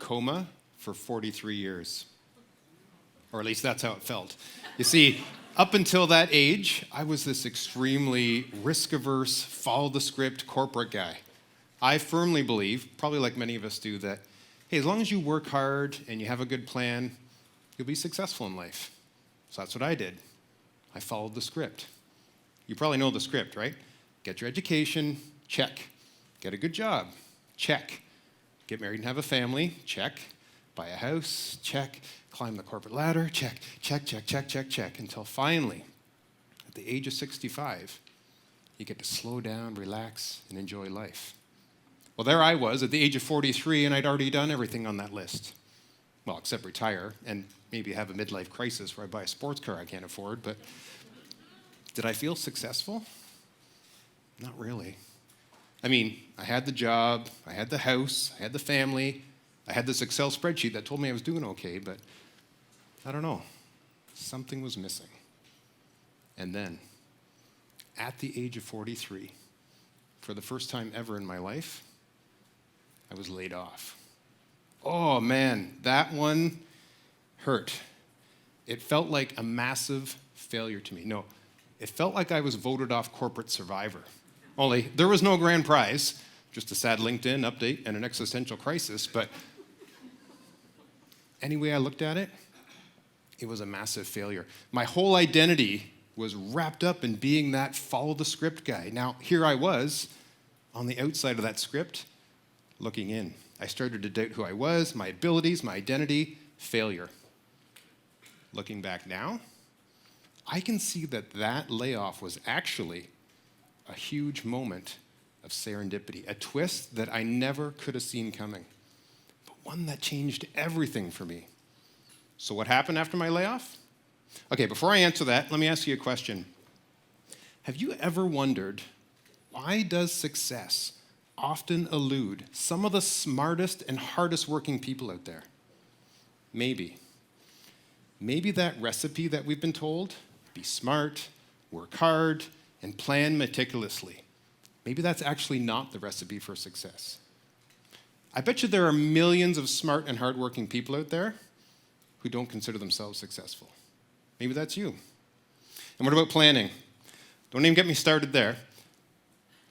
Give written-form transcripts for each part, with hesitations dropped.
coma for 43 years. Or at least that's how it felt. You see, up until that age, I was this extremely risk-averse, follow-the-script corporate guy. I firmly believe, probably like many of us do, that, hey, as long as you work hard and you have a good plan, you'll be successful in life. So that's what I did. I followed the script. You probably know the script, right? Get your education, check. Get a good job, check. Get married and have a family, check. Buy a house, check. Climb the corporate ladder, check, check, check, check, check, check, until finally, at the age of 65, you get to slow down, relax, and enjoy life. Well, there I was at the age of 43, and I'd already done everything on that list. Well, except retire and maybe have a midlife crisis where I buy a sports car I can't afford, but did I feel successful? Not really. I mean, I had the job, I had the house, I had the family, I had this Excel spreadsheet that told me I was doing okay, but I don't know. Something was missing. And then, at the age of 43, for the first time ever in my life, I was laid off. Oh man, that one hurt. It felt like a massive failure to me. No, it felt like I was voted off corporate survivor. Only there was no grand prize, just a sad LinkedIn update and an existential crisis, but any way I looked at it, it was a massive failure. My whole identity was wrapped up in being that follow-the-script guy. Now, here I was, on the outside of that script, looking in. I started to doubt who I was, my abilities, my identity, failure. Looking back now, I can see that that layoff was actually a huge moment of serendipity, a twist that I never could have seen coming, but one that changed everything for me. So what happened after my layoff? Okay, before I answer that, let me ask you a question. Have you ever wondered, why does success often elude some of the smartest and hardest working people out there? Maybe that recipe that we've been told, be smart, work hard, and plan meticulously, maybe that's actually not the recipe for success. I bet you there are millions of smart and hardworking people out there who don't consider themselves successful. Maybe that's you. And what about planning? Don't even get me started there.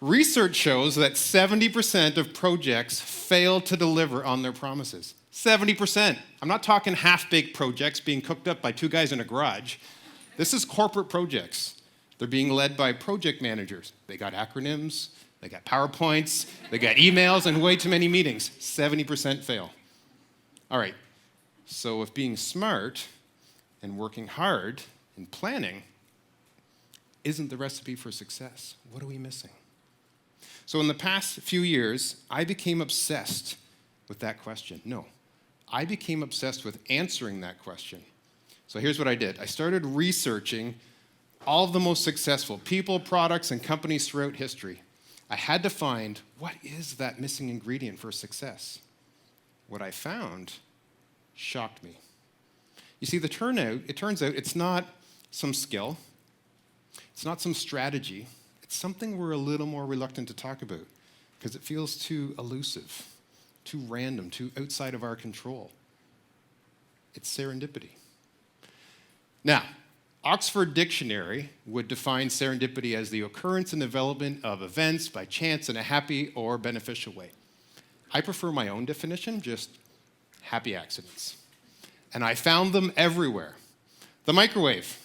Research shows that 70% of projects fail to deliver on their promises. 70%. I'm not talking half-baked projects being cooked up by two guys in a garage. This is corporate projects. They're being led by project managers. They got acronyms, they got PowerPoints, they got emails, and way too many meetings. 70% fail. All right, so if being smart and working hard and planning isn't the recipe for success, what are we missing? So in the past few years, I became obsessed with that question. No, I became obsessed with answering that question. So here's what I did. I started researching all of the most successful people, products, and companies throughout history. I had to find, what is that missing ingredient for success? What I found shocked me. You see, it turns out it's not some skill, it's not some strategy, it's something we're a little more reluctant to talk about because it feels too elusive, too random, too outside of our control. It's serendipity. Now, Oxford Dictionary would define serendipity as the occurrence and development of events by chance in a happy or beneficial way. I prefer my own definition, just happy accidents. And I found them everywhere. The microwave,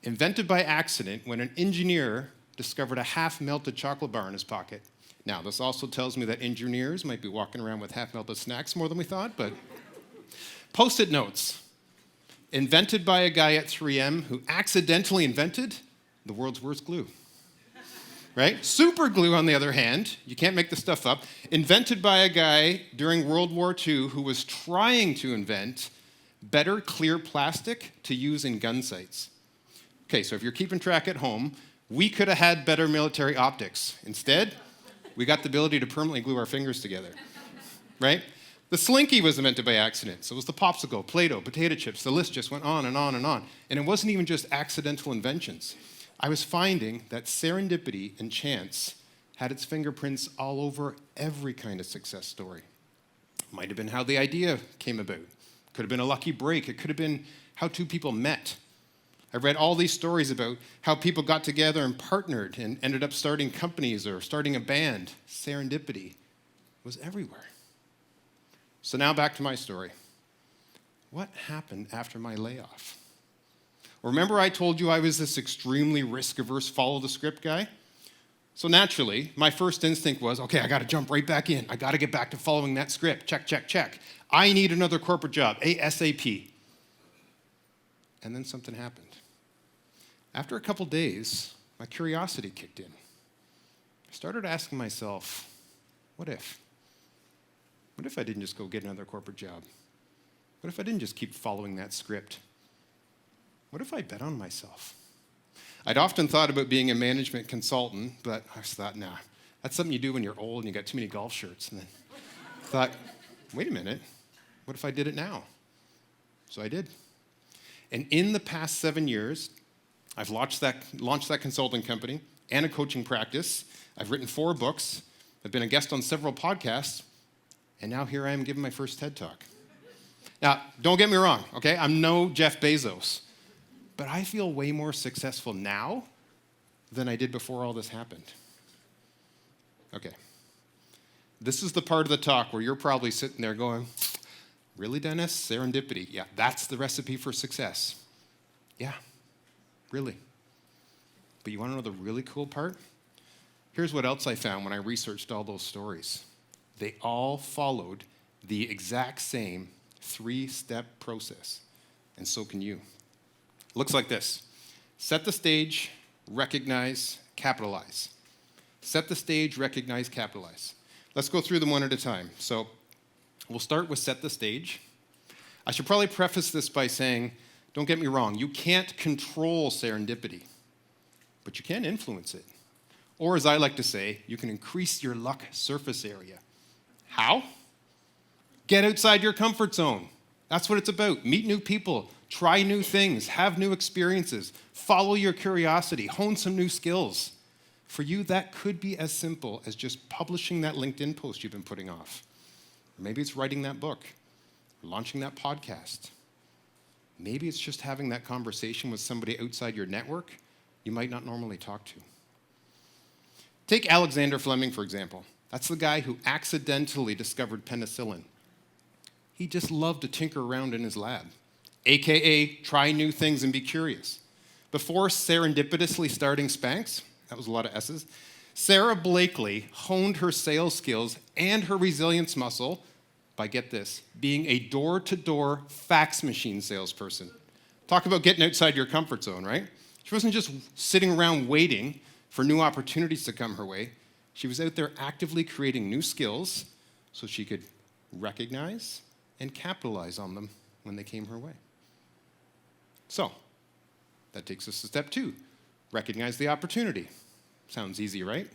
invented by accident when an engineer discovered a half-melted chocolate bar in his pocket. Now, this also tells me that engineers might be walking around with half-melted snacks more than we thought, but Post-it notes, invented by a guy at 3M who accidentally invented the world's worst glue. Right? Super glue, on the other hand, you can't make this stuff up, invented by a guy during World War II who was trying to invent better clear plastic to use in gun sights. Okay, so if you're keeping track at home, we could have had better military optics. Instead, we got the ability to permanently glue our fingers together. Right? The Slinky was invented by accident. So was the popsicle, Play-Doh, potato chips. The list just went on and on and on. And it wasn't even just accidental inventions. I was finding that serendipity and chance had its fingerprints all over every kind of success story. Might have been how the idea came about. Could have been a lucky break. It could have been how two people met. I've read all these stories about how people got together and partnered and ended up starting companies or starting a band. Serendipity was everywhere. So now back to my story. What happened after my layoff? Remember I told you I was this extremely risk-averse, follow-the-script guy? So naturally, my first instinct was, okay, I got to jump right back in. I got to get back to following that script. Check, check, check. I need another corporate job, ASAP. And then something happened. After a couple days, my curiosity kicked in. I started asking myself, what if? What if I didn't just go get another corporate job? What if I didn't just keep following that script? What if I bet on myself? I'd often thought about being a management consultant, but I just thought, nah, that's something you do when you're old and you got too many golf shirts. And then I thought, wait a minute, what if I did it now? So I did. And in the past 7 years, I've launched that consulting company and a coaching practice. I've written 4 books. I've been a guest on several podcasts. And now here I am giving my first TED Talk. Now, don't get me wrong, okay? I'm no Jeff Bezos. But I feel way more successful now than I did before all this happened. Okay. This is the part of the talk where you're probably sitting there going, really, Dennis? Serendipity. Yeah, that's the recipe for success. Yeah, really. But you want to know the really cool part? Here's what else I found when I researched all those stories. They all followed the exact same 3-step process. And so can you. Looks like this. Set the stage, recognize, capitalize. Set the stage, recognize, capitalize. Let's go through them one at a time. So we'll start with set the stage. I should probably preface this by saying, don't get me wrong, you can't control serendipity, but you can influence it. Or as I like to say, you can increase your luck surface area. How? Get outside your comfort zone. That's what it's about. Meet new people. Try new things, have new experiences, follow your curiosity, hone some new skills. For you, that could be as simple as just publishing that LinkedIn post you've been putting off. Or maybe it's writing that book, or launching that podcast. Maybe it's just having that conversation with somebody outside your network you might not normally talk to. Take Alexander Fleming, for example. That's the guy who accidentally discovered penicillin. He just loved to tinker around in his lab. AKA, try new things and be curious. Before serendipitously starting Spanx, that was a lot of S's, Sarah Blakely honed her sales skills and her resilience muscle by, get this, being a door-to-door fax machine salesperson. Talk about getting outside your comfort zone, right? She wasn't just sitting around waiting for new opportunities to come her way. She was out there actively creating new skills so she could recognize and capitalize on them when they came her way. So, that takes us to step 2. Recognize the opportunity. Sounds easy, right?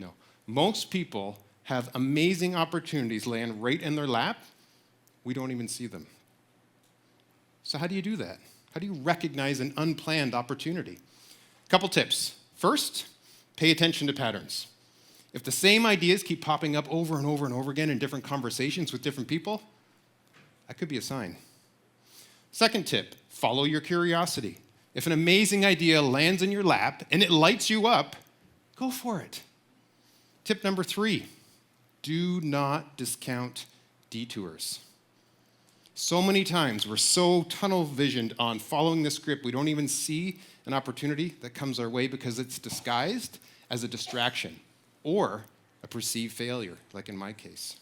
No. Most people have amazing opportunities land right in their lap. We don't even see them. So how do you do that? How do you recognize an unplanned opportunity? A couple tips. First, pay attention to patterns. If the same ideas keep popping up over and over and over again in different conversations with different people, that could be a sign. Second tip, follow your curiosity. If an amazing idea lands in your lap and it lights you up, go for it. Tip number 3, do not discount detours. So many times we're so tunnel visioned on following the script, we don't even see an opportunity that comes our way because it's disguised as a distraction or a perceived failure, like in my case.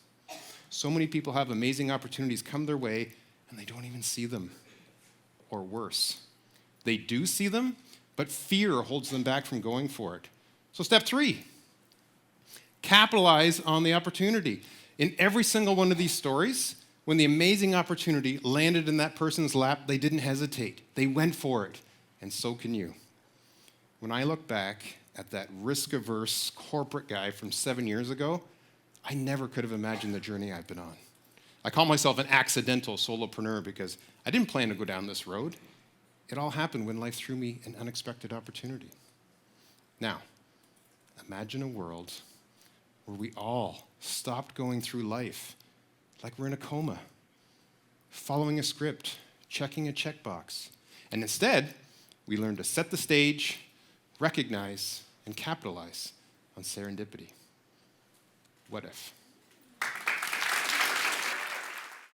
So many people have amazing opportunities come their way and they don't even see them. Or worse, they do see them, but fear holds them back from going for it. So step 3, capitalize on the opportunity. In every single one of these stories, when the amazing opportunity landed in that person's lap, they didn't hesitate. They went for it, and so can you. When I look back at that risk-averse corporate guy from 7 years ago, I never could have imagined the journey I've been on. I call myself an accidental solopreneur because I didn't plan to go down this road. It all happened when life threw me an unexpected opportunity. Now, imagine a world where we all stopped going through life like we're in a coma, following a script, checking a checkbox. And instead, we learned to set the stage, recognize, and capitalize on serendipity. What if?